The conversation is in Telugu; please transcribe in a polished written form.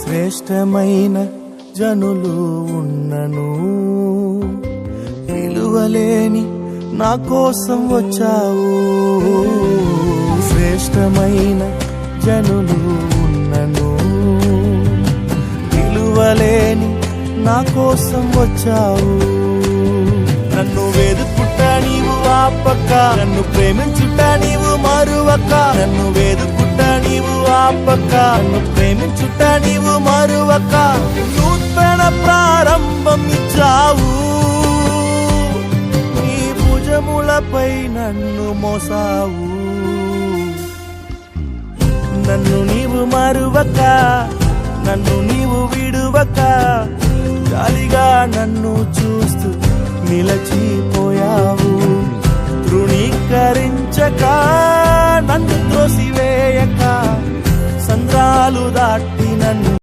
శ్రేష్టమైన జనులు ఉన్నను, విలువలేని నా కోసం వచ్చావు. శ్రేష్టమైన జనులు ఉన్నను, విలువలేని నా కోసం వచ్చావు. నన్ను వెదుకుట నీవు ఆపక, నన్ను ప్రేమించుట నీవు మరువక. నన్ను వెదుకుట నీవు ఆపక, నన్ను ప్రేమించుట నీవు మరువక. నూతన ప్రారంభం ఇచ్చావు, నీ భుజములపై నన్ను మోసావు. నన్ను నీవు మరువక, నన్ను నీవు విడువక, జాలిగా నన్ను చూస్తూ నిలచిపోయావు. తృణీకరించక, నన్ను త్రోసివేయక, సంద్రాలు దాటి నన్ను